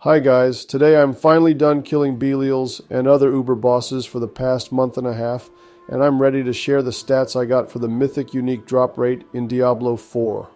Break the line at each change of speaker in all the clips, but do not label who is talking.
Hi guys, today I'm finally done killing Belials and other Uber bosses for the past month and a half, and I'm ready to share the stats I got for the Mythic unique drop rate in Diablo 4.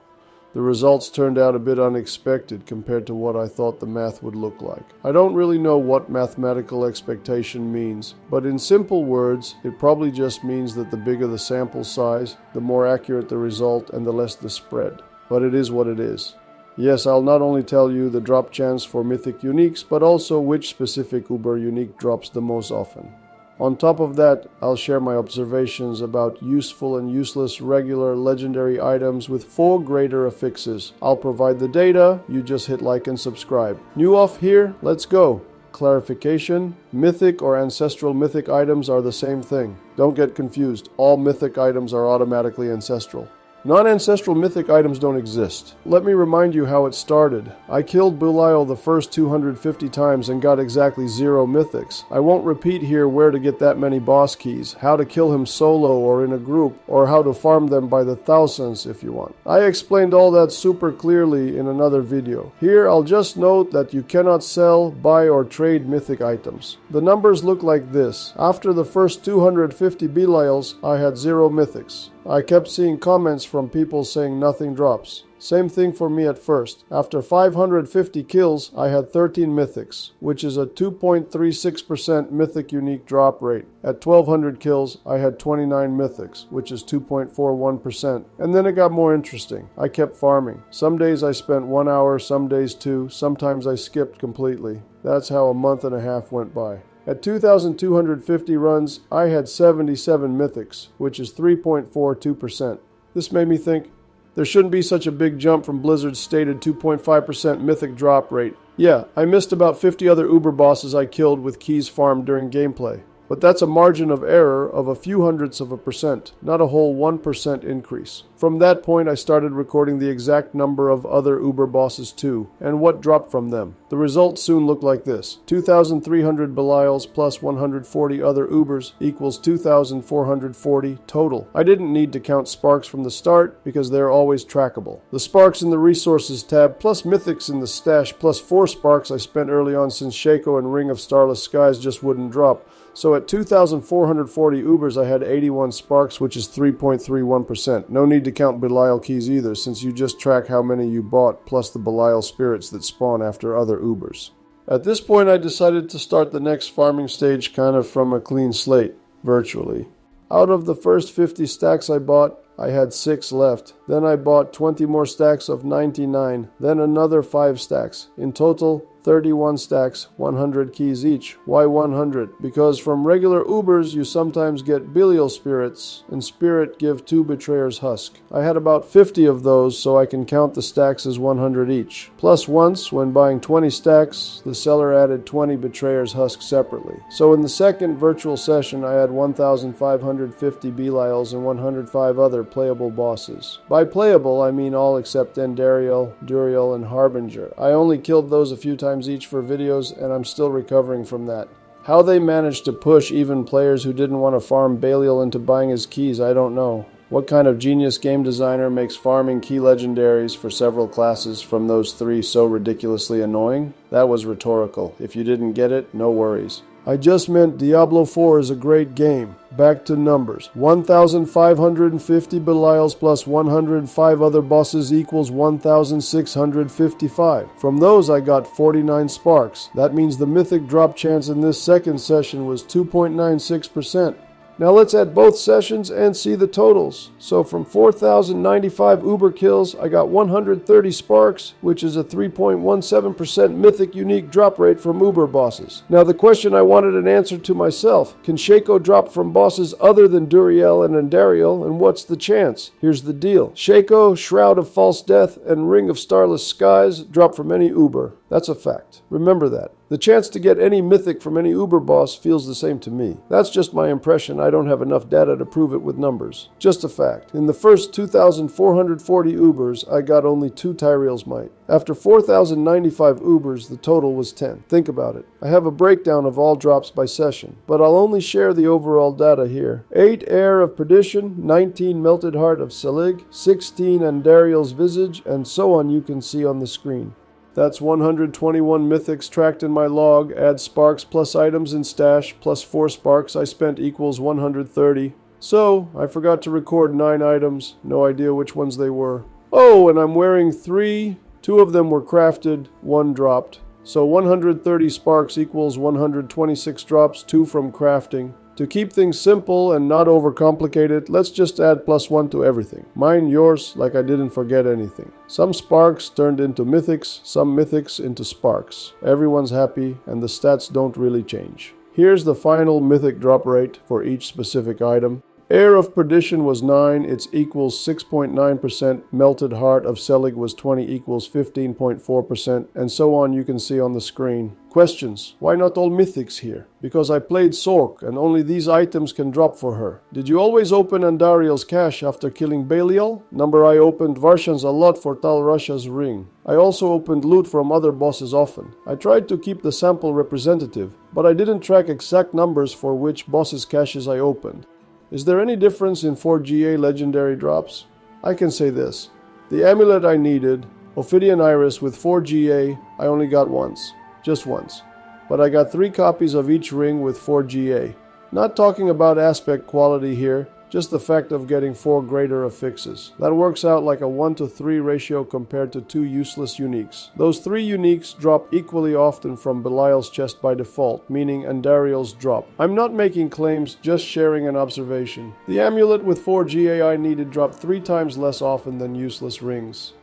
The results turned out a bit unexpected compared to what I thought the math would look like. I don't really know what mathematical expectation means, but in simple words, it probably just means that the bigger the sample size, the more accurate the result and the less the spread. But it is what it is. Yes, I'll not only tell you the drop chance for Mythic uniques, but also which specific Uber unique drops the most often. On top of that, I'll share my observations about useful and useless regular legendary items with 4 greater affixes. I'll provide the data, you just hit like and subscribe. New off here, let's go. Clarification, Mythic or Ancestral Mythic items are the same thing. Don't get confused, all Mythic items are automatically Ancestral. Non-ancestral Mythic items don't exist. Let me remind you how it started. I killed Belial the first 250 times and got exactly 0 Mythics. I won't repeat here where to get that many boss keys, how to kill him solo or in a group, or how to farm them by the thousands if you want. I explained all that super clearly in another video. Here I'll just note that you cannot sell, buy or trade Mythic items. The numbers look like this. After the first 250 Belials, I had 0 Mythics. I kept seeing comments from people saying nothing drops. Same thing for me at first. After 550 kills, I had 13 Mythics, which is a 2.36% Mythic unique drop rate. At 1200 kills, I had 29 Mythics, which is 2.41%. And then it got more interesting. I kept farming. Some days I spent 1 hour, some days 2, sometimes I skipped completely. That's how a month and a half went by. At 2,250 runs, I had 77 Mythics, which is 3.42%. This made me think, there shouldn't be such a big jump from Blizzard's stated 2.5% Mythic drop rate. Yeah, I missed about 50 other Uber bosses I killed with keys farmed during gameplay. But that's a margin of error of a few hundredths of a percent, not a whole 1% increase. From that point, I started recording the exact number of other Uber bosses too, and what dropped from them. The results soon looked like this. 2,300 Belials plus 140 other Ubers equals 2,440 total. I didn't need to count sparks from the start because they're always trackable. The sparks in the resources tab plus Mythics in the stash plus 4 sparks I spent early on since Shako and Ring of Starless Skies just wouldn't drop. So at 2,440 Ubers, I had 81 sparks, which is 3.31%. No need to count Belial keys either, since you just track how many you bought, plus the Belial spirits that spawn after other Ubers. At this point, I decided to start the next farming stage kind of from a clean slate, virtually. Out of the first 50 stacks I bought, I had 6 left. Then I bought 20 more stacks of 99, then another 5 stacks. In total, 31 stacks, 100 keys each. Why 100? Because from regular Ubers you sometimes get Belial spirits, and spirit give 2 betrayers husk. I had about 50 of those, so I can count the stacks as 100 each. Plus once, when buying 20 stacks, the seller added 20 betrayers husk separately. So in the second virtual session I had 1,550 Belials and 105 other playable bosses. By playable I mean all except Endariel, Duriel, and Harbinger. I only killed those a few times each for videos, and I'm still recovering from that. How they managed to push even players who didn't want to farm Belial into buying his keys, I don't know. What kind of genius game designer makes farming key legendaries for several classes from those 3 so ridiculously annoying? That was rhetorical. If you didn't get it, no worries. I just meant Diablo 4 is a great game. Back to numbers. 1,550 Belials plus 105 other bosses equals 1,655. From those I got 49 sparks. That means the Mythic drop chance in this second session was 2.96%. Now let's add both sessions and see the totals. So from 4,095 Uber kills, I got 130 sparks, which is a 3.17% Mythic unique drop rate from Uber bosses. Now the question I wanted an answer to myself, can Shako drop from bosses other than Duriel and Endariel, and what's the chance? Here's the deal. Shako, Shroud of False Death, and Ring of Starless Skies drop from any Uber. That's a fact. Remember that. The chance to get any Mythic from any Uber boss feels the same to me. That's just my impression. I don't have enough data to prove it with numbers. Just a fact. In the first 2,440 Ubers, I got only 2 Tyrael's Might. After 4,095 Ubers, the total was 10. Think about it. I have a breakdown of all drops by session, but I'll only share the overall data here. 8 Heir of Perdition, 19 Melted Heart of Selig, 16 Andariel's Visage, and so on you can see on the screen. That's 121 mythics tracked in my log. Add sparks plus items in stash plus 4 sparks I spent equals 130. So, I forgot to record 9 items. No idea which ones they were. Oh, and I'm wearing 3. 2 of them were crafted, 1 dropped. So 130 sparks equals 126 drops, 2 from crafting. To keep things simple and not overcomplicate it, let's just add +1 to everything. Mine, yours, like I didn't forget anything. Some sparks turned into mythics, some mythics into sparks. Everyone's happy, and the stats don't really change. Here's the final mythic drop rate for each specific item. Air of Perdition was 9, it's equals 6.9%. Melted Heart of Selig was 20, equals 15.4%, and so on you can see on the screen. Questions. Why not all mythics here? Because I played Sork, and only these items can drop for her. Did you always open Andariel's cache after killing Belial? Number I opened Varshan's a lot for Tal Rasha's ring. I also opened loot from other bosses often. I tried to keep the sample representative, but I didn't track exact numbers for which bosses' caches I opened. Is there any difference in 4GA legendary drops? I can say this. The amulet I needed, Ophidian Iris with 4GA, I only got once. Just once. But I got 3 copies of each ring with 4GA. Not talking about aspect quality here, just the fact of getting 4 greater affixes. That works out like a 1-to-3 ratio compared to 2 useless uniques. Those 3 uniques drop equally often from Belial's chest by default, meaning Andariel's drop. I'm not making claims, just sharing an observation. The amulet with 4GA I needed dropped 3 times less often than useless rings.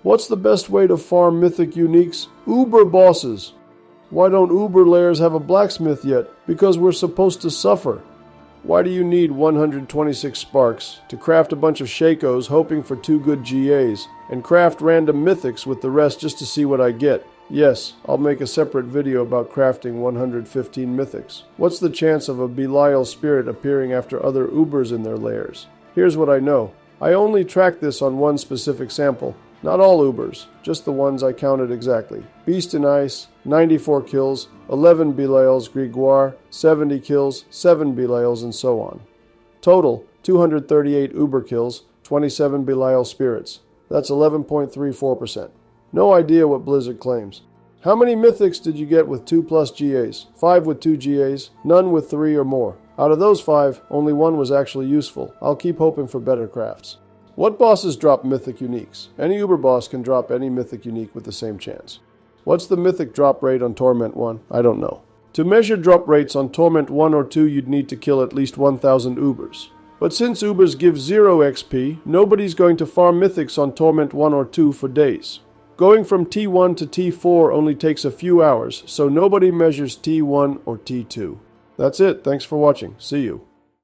What's the best way to farm mythic uniques? Uber bosses. Why don't Uber layers have a blacksmith yet? Because we're supposed to suffer. Why do you need 126 sparks? To craft a bunch of Shakos hoping for 2 good GAs, and craft random mythics with the rest just to see what I get. Yes, I'll make a separate video about crafting 115 mythics. What's the chance of a Belial spirit appearing after other Ubers in their lairs? Here's what I know. I only tracked this on one specific sample. Not all Ubers, just the ones I counted exactly. Beast in Ice, 94 kills, 11 Belial's Grégoire, 70 kills, 7 Belial's, and so on. Total, 238 Uber kills, 27 Belial spirits. That's 11.34%. No idea what Blizzard claims. How many mythics did you get with 2+ GAs? 5 with 2 GAs, none with 3 or more. Out of those 5, only 1 was actually useful. I'll keep hoping for better crafts. What bosses drop mythic uniques? Any Uber boss can drop any mythic unique with the same chance. What's the mythic drop rate on Torment 1? I don't know. To measure drop rates on Torment 1 or 2, you'd need to kill at least 1,000 Ubers. But since Ubers give 0 XP, nobody's going to farm mythics on Torment 1 or 2 for days. Going from T1 to T4 only takes a few hours, so nobody measures T1 or T2. That's it. Thanks for watching. See you.